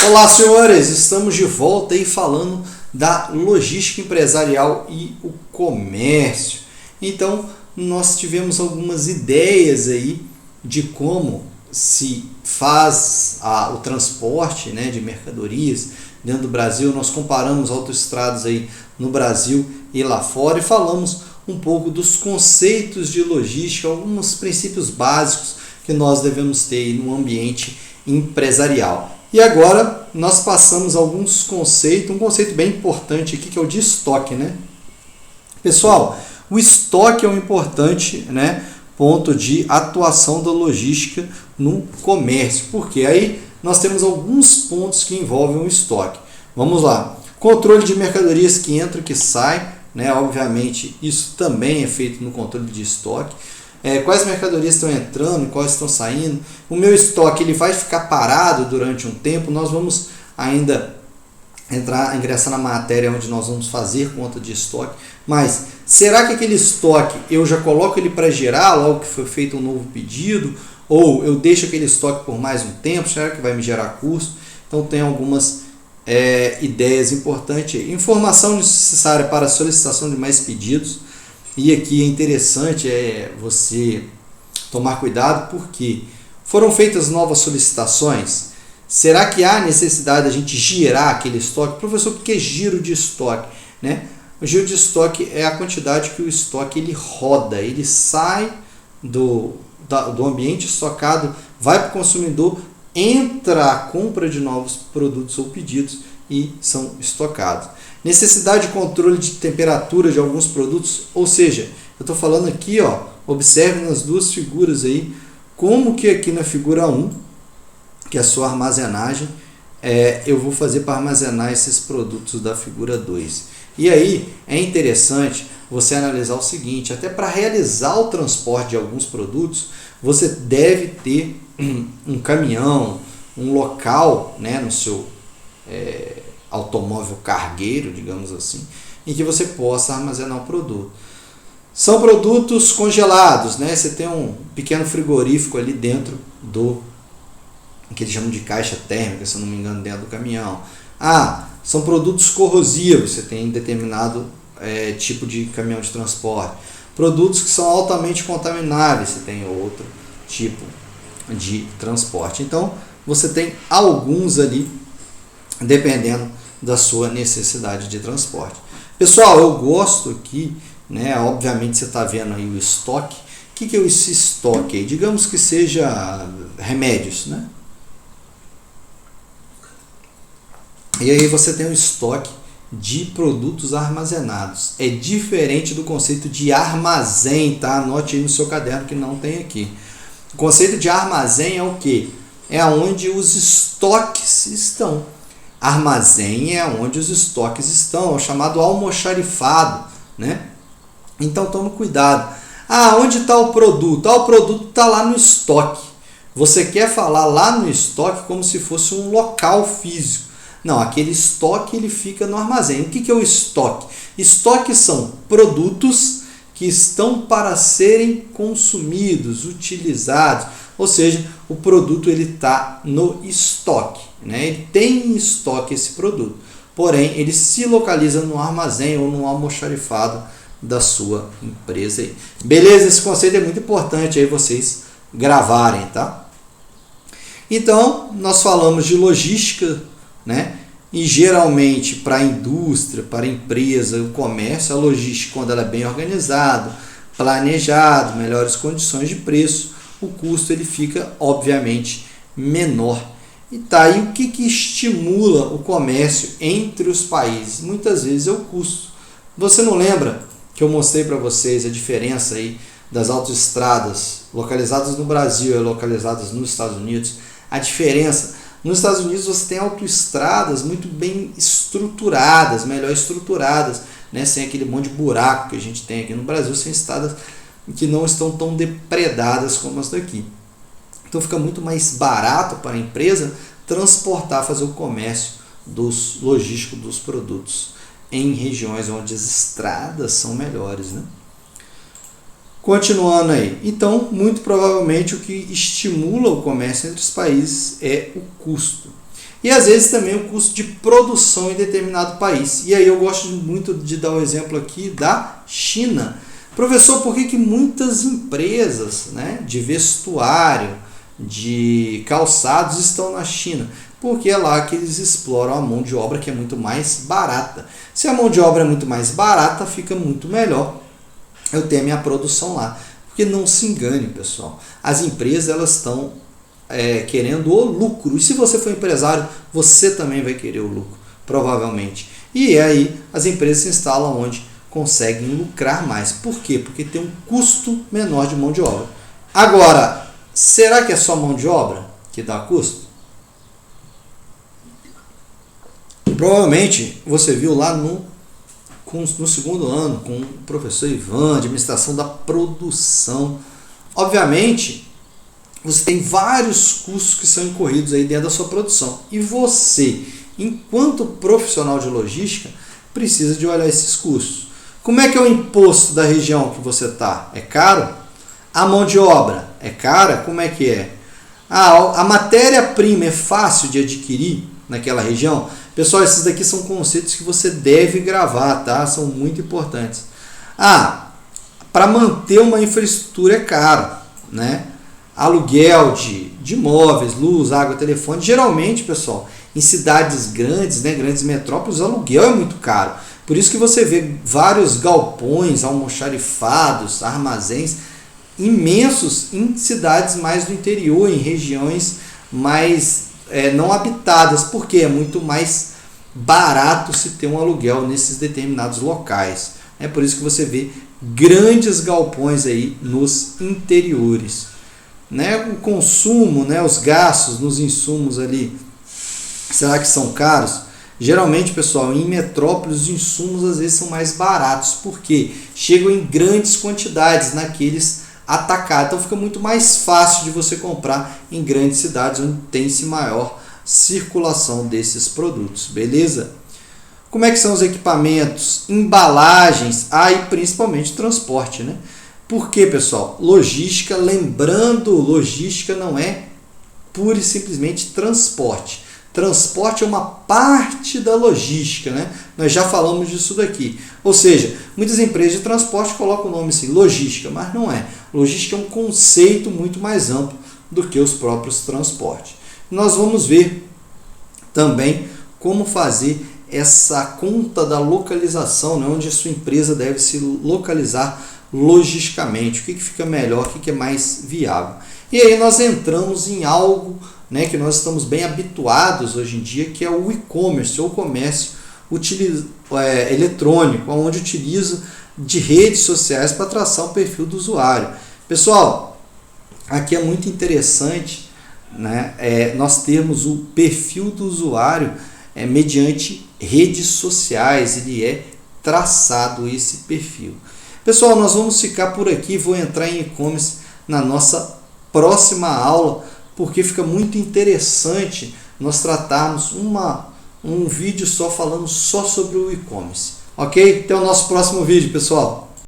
Olá, senhores! Estamos de volta aí falando da logística empresarial e o comércio. Então, nós tivemos algumas ideias aí de como se faz o transporte, né, de mercadorias dentro do Brasil. Nós comparamos autoestradas aí no Brasil e lá fora e falamos um pouco dos conceitos de logística, alguns princípios básicos que nós devemos ter aí no ambiente empresarial. E agora nós passamos alguns conceitos, um conceito bem importante aqui que é o de estoque, né? Pessoal, o estoque é um importante, né, ponto de atuação da logística no comércio, porque aí nós temos alguns pontos que envolvem o estoque. Vamos lá, controle de mercadorias que entra e que sai, né? Obviamente isso também é feito no controle de estoque. Quais mercadorias estão entrando e quais estão saindo. O meu estoque ele vai ficar parado durante um tempo. Nós vamos ainda ingressar na matéria onde nós vamos fazer conta de estoque. Mas será que aquele estoque eu já coloco ele para gerar logo que foi feito um novo pedido? Ou eu deixo aquele estoque por mais um tempo? Será que vai me gerar custo? Então tem algumas ideias importantes. Informação necessária para a solicitação de mais pedidos. E aqui é interessante você tomar cuidado porque foram feitas novas solicitações. Será que há necessidade da gente girar aquele estoque? Professor, por que giro de estoque? Né? O giro de estoque é a quantidade que o estoque ele roda, ele sai do ambiente estocado, vai para o consumidor, entra a compra de novos produtos ou pedidos e são estocados. Necessidade de controle de temperatura de alguns produtos, ou seja, eu estou falando aqui, observe nas duas figuras aí, como que aqui na figura 1, que é a sua armazenagem, eu vou fazer para armazenar esses produtos da figura 2. E aí é interessante você analisar o seguinte, até para realizar o transporte de alguns produtos, você deve ter um caminhão, um local, né, no seu automóvel cargueiro, digamos assim, em que você possa armazenar o produto. São produtos congelados, né? Você tem um pequeno frigorífico ali dentro do que eles chamam de caixa térmica, se eu não me engano, dentro do caminhão. São produtos corrosivos, você tem determinado tipo de caminhão de transporte. Produtos que são altamente contamináveis, você tem outro tipo de transporte. Então, você tem alguns ali, dependendo da sua necessidade de transporte. Pessoal, eu gosto aqui, né? Obviamente você está vendo aí o estoque. O que é esse estoque aí? Digamos que seja remédios, né? E aí você tem o estoque de produtos armazenados. É diferente do conceito de armazém, tá? Anote aí no seu caderno que não tem aqui. O conceito de armazém é o quê? É onde os estoques estão. Armazém é onde os estoques estão, é o chamado almoxarifado, né? Então tome cuidado. Onde está o produto? O produto está lá no estoque. Você quer falar lá no estoque como se fosse um local físico. Não, aquele estoque ele fica no armazém. O que é o estoque? Estoque são produtos que estão para serem consumidos, utilizados. Ou seja, o produto ele está no estoque, né? Ele tem em estoque esse produto, porém ele se localiza no armazém ou no almoxarifado da sua empresa. Aí. Beleza? Esse conceito é muito importante aí vocês gravarem, tá? Então, nós falamos de logística, né? E geralmente para a indústria, para a empresa, o comércio, a logística, quando ela é bem organizada, planejado, melhores condições de preço, o custo ele fica obviamente menor. E tá aí o que estimula o comércio entre os países? Muitas vezes é o custo. Você não lembra que eu mostrei para vocês a diferença aí das autoestradas localizadas no Brasil e localizadas nos Estados Unidos? A diferença, nos Estados Unidos você tem autoestradas muito bem estruturadas, melhor estruturadas, né? Sem aquele monte de buraco que a gente tem aqui no Brasil, sem estradas que não estão tão depredadas como as daqui. Então fica muito mais barato para a empresa transportar, fazer o comércio logístico dos produtos em regiões onde as estradas são melhores, né? Continuando aí, então muito provavelmente o que estimula o comércio entre os países é o custo. E às vezes também o custo de produção em determinado país. E aí eu gosto muito de dar o exemplo aqui da China. Professor, por que muitas empresas, né, de vestuário, de calçados estão na China? Porque é lá que eles exploram a mão de obra, que é muito mais barata. Se a mão de obra é muito mais barata, fica muito melhor eu ter a minha produção lá. Porque não se engane, pessoal, as empresas elas estão querendo o lucro. E se você for empresário, você também vai querer o lucro, provavelmente. E aí as empresas se instalam onde conseguem lucrar mais. Por quê? Porque tem um custo menor de mão de obra. Agora, será que é só mão de obra que dá custo? Provavelmente você viu lá no segundo ano com o professor Ivan, administração da produção. Obviamente, você tem vários custos que são incorridos aí dentro da sua produção. E você, enquanto profissional de logística, precisa de olhar esses custos. Como é que é o imposto da região que você está? É caro? A mão de obra é cara? Como é que é? A matéria-prima é fácil de adquirir naquela região? Pessoal, esses daqui são conceitos que você deve gravar, tá? São muito importantes. Para manter uma infraestrutura é caro, né? Aluguel de imóveis, luz, água, telefone. Geralmente, pessoal, em cidades grandes, né, grandes metrópoles, o aluguel é muito caro. Por isso que você vê vários galpões, almoxarifados, armazéns imensos em cidades mais do interior, em regiões mais não habitadas, porque é muito mais barato se ter um aluguel nesses determinados locais. É por isso que você vê grandes galpões aí nos interiores. O consumo, os gastos nos insumos ali, será que são caros? Geralmente, pessoal, em metrópoles os insumos às vezes são mais baratos, porque chegam em grandes quantidades naqueles atacados. Então fica muito mais fácil de você comprar em grandes cidades onde tem-se maior circulação desses produtos, beleza? Como é que são os equipamentos, embalagens, e principalmente transporte, né? Por quê, pessoal? Logística, lembrando, logística não é pura e simplesmente transporte. Transporte é uma parte da logística, né? Nós já falamos disso daqui. Ou seja, muitas empresas de transporte colocam o nome assim, logística, mas não é. Logística é um conceito muito mais amplo do que os próprios transportes. Nós vamos ver também como fazer essa conta da localização, né? Onde a sua empresa deve se localizar logisticamente, o que fica melhor, o que é mais viável. E aí nós entramos em algo, né, que nós estamos bem habituados hoje em dia, que é o e-commerce, ou comércio eletrônico, onde utiliza de redes sociais para traçar o perfil do usuário. Pessoal, aqui é muito interessante, né, nós termos o perfil do usuário mediante redes sociais, ele é traçado esse perfil. Pessoal, nós vamos ficar por aqui, vou entrar em e-commerce na nossa próxima aula, porque fica muito interessante nós tratarmos um vídeo só falando só sobre o e-commerce. Ok? Até o nosso próximo vídeo, pessoal.